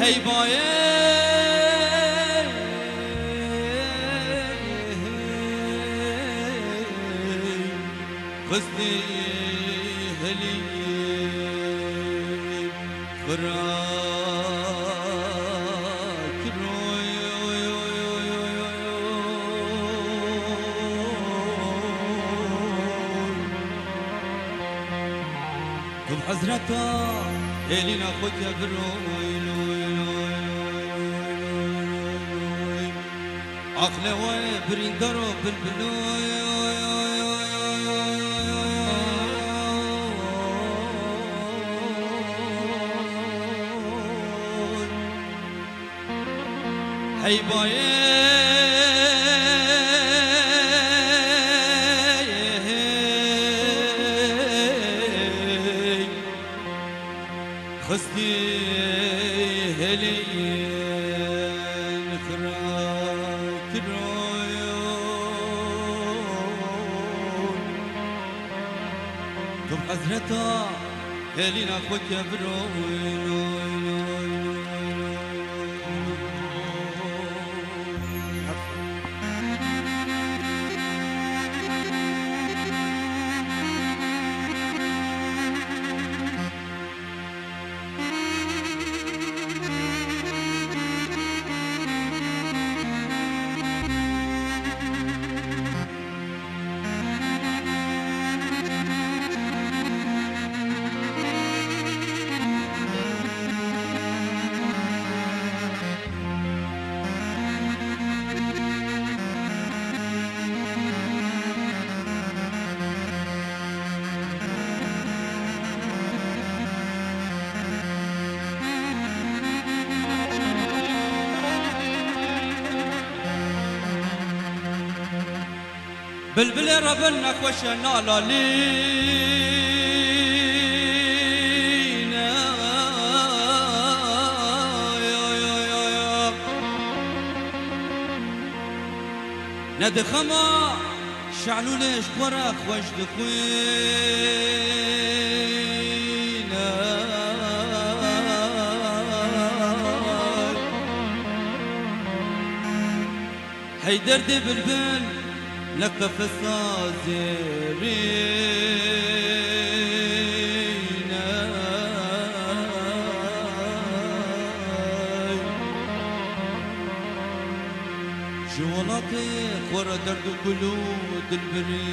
هی باید خستی هلی فراک روی تو حضرتا هلینا خود بروی عقل وای بریندار و بلبلوی هی باید خستی هلی تو حضرتا هلینا خود بروی بلبل ربن نخوش نالالينا ندخما شعلو ليش ورا خوش دخوينا حيدر دي بلبل نقف الصازرين جوالاتي ورا درد قلود البرين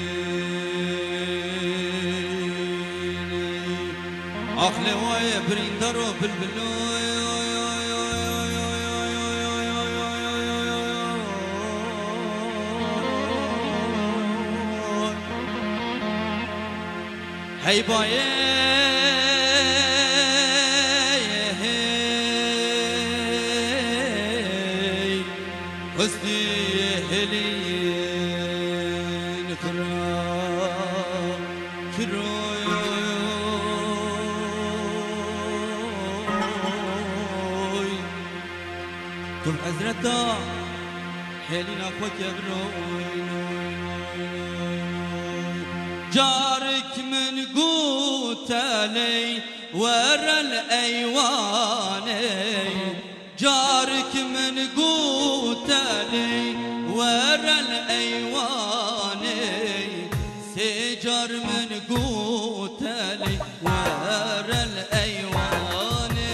عقلي واي برين درو بالبلوي هی باید خستی هلی نکرا کروی تو حضرتا هلی نخوت یبروی جارك من قوت لي ورا الأيواني جارك من قوت لي ورا الأيواني سجر من قوت لي ورا الأيواني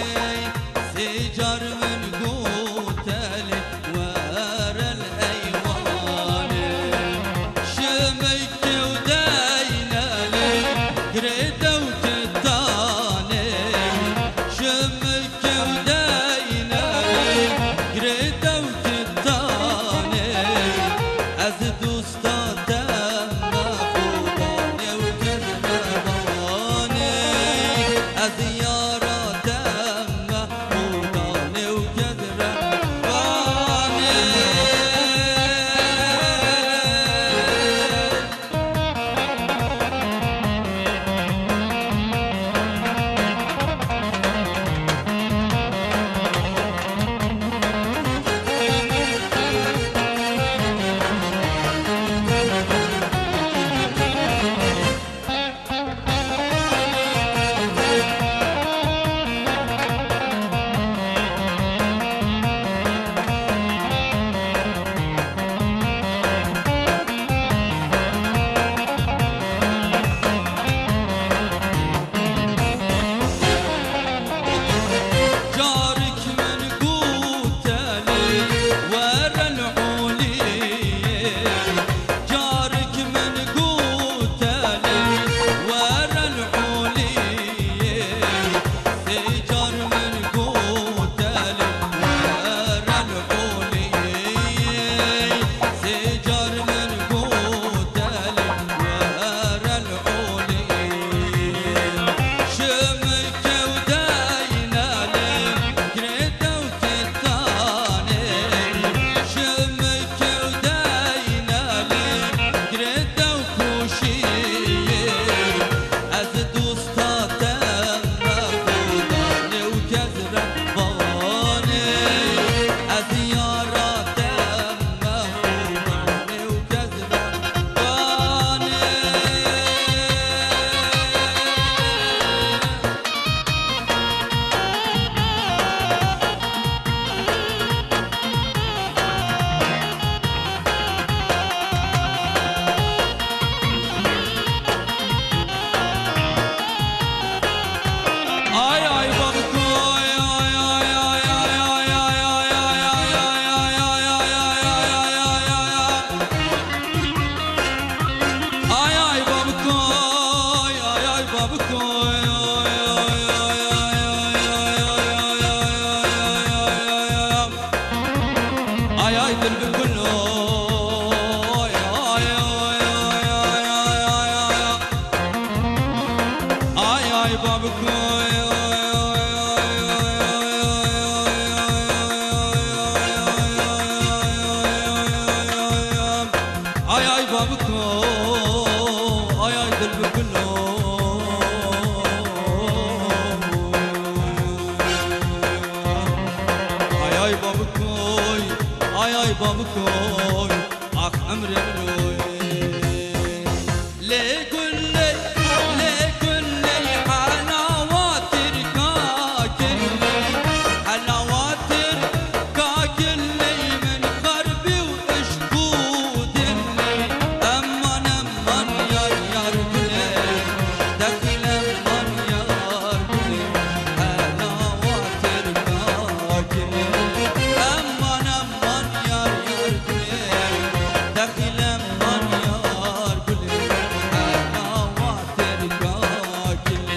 سجر من قوت لي ورا الأيواني شمك ای بابکوی آخ عمر بروی لكل حلاوات الكاكل حلاوات الكاكل من خربي واشكود امان يار قلي دخل امان يار قلي حلاوات الكاكل امان يار قلي دخل امان يار قلي حلاوات الكاكل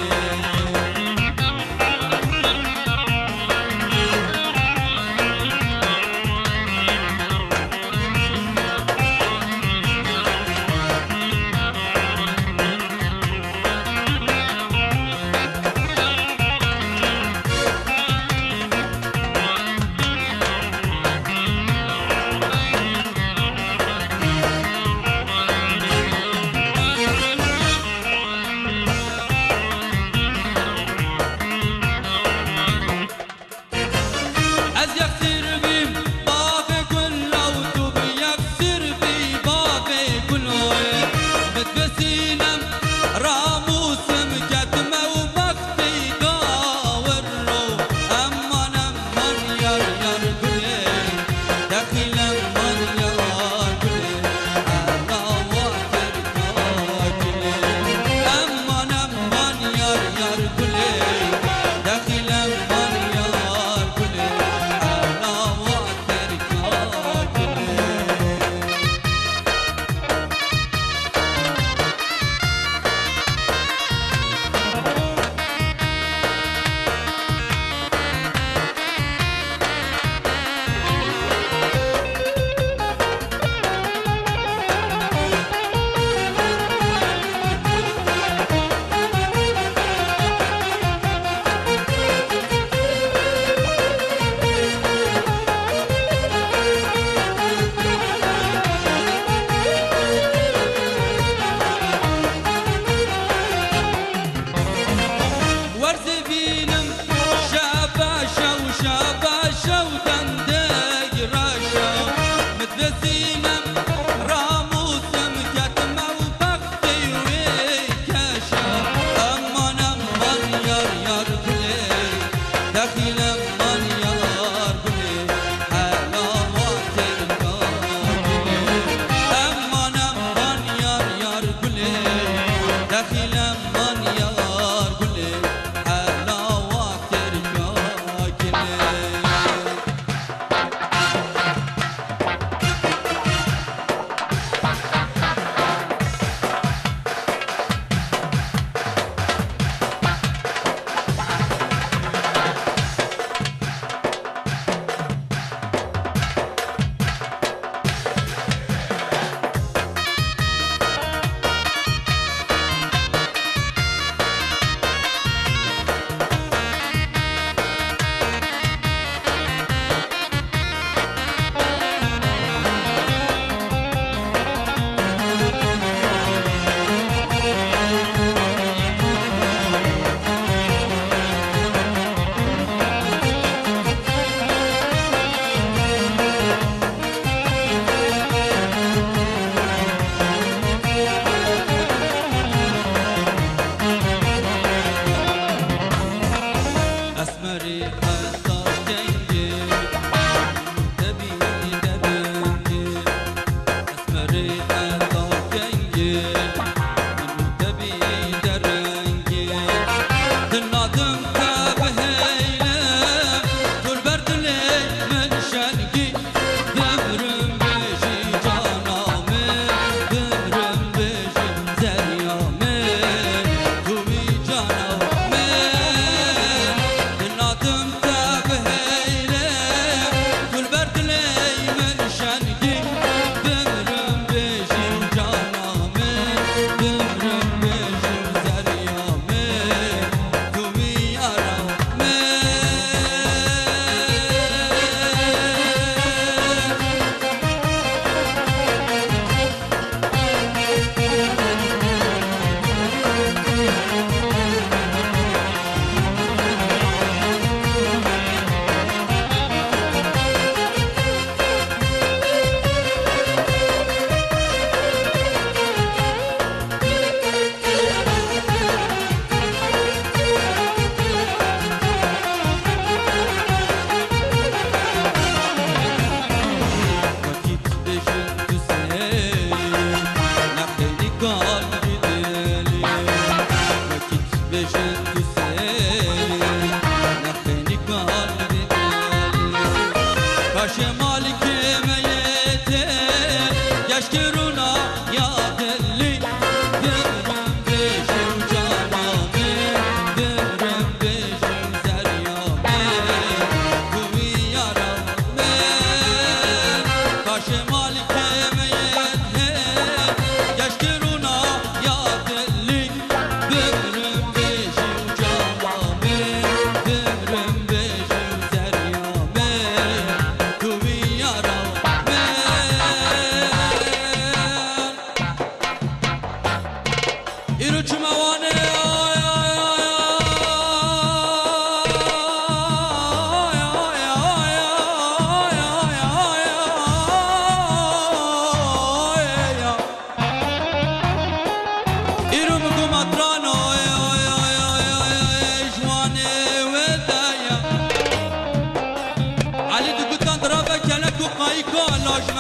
از یکسر بی باغ گل و تو بی یکسر بی باغ گل بتبسینم راموسم کتمه و بختی گاور رو امان یار گلی دخیلم من یار گلی حلاوات الکاکلی امان یار گلی دخیلم من یار گلی حلاوات الکاکلی ورز بینم شاباشا و شاباشا و دندگ راشا متبسینم راموسم کتمه و بختی وی کشا امان یار گلی دخیلم من یار گلی حلاوات الکاکلی امان یار گلی دخیلم من یار گلی حلاوات الکاکلی اسمري حصار جنجي تبي دبنجي اسمري حصار جنجي تبي درنجي تنادم تبهيله طول برد لي من شنقي دبرم بيجي جانامي دبرم بيجي زريامي توي جانامي تنادم تبهيله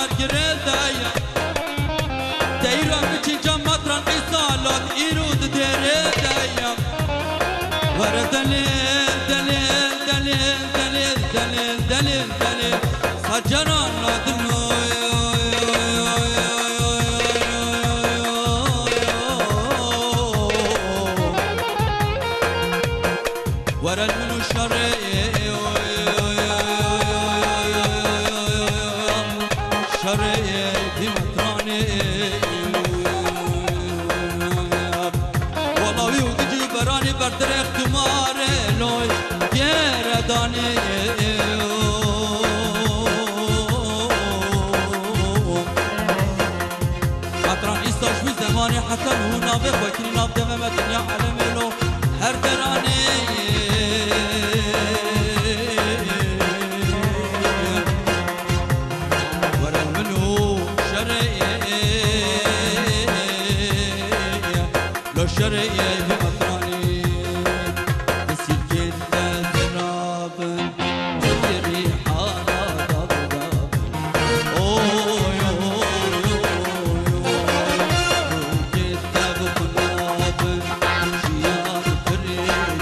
مرگره دایا دیران بچی جمعتران ایسالات ایرود دیره دایا ور دلیل دلیل دلیل دلیل دلیل دلیل دلیل سجران لادنو ور المنو شرعي شرعي في مطراني والله يودجي براني بردر اختماري لوي يرداني مطران استاش في زماني حتى هنا بخوتني ناب دممت يا عالمي لو هر دراني شرعي بمطراني بسير جدا زرابن تدري حالة ضبضب اوي اوي اوي جدا بقلابن شيار فريد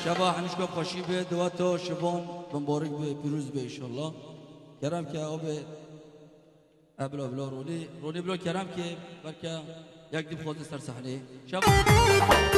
شبا هنشکم خوشی به دواتو شبان بمبارک به پیروز به انشالله کرم که آب ابلا رونی بلا کرم که برکه یک دیب خود سر صحنه شبا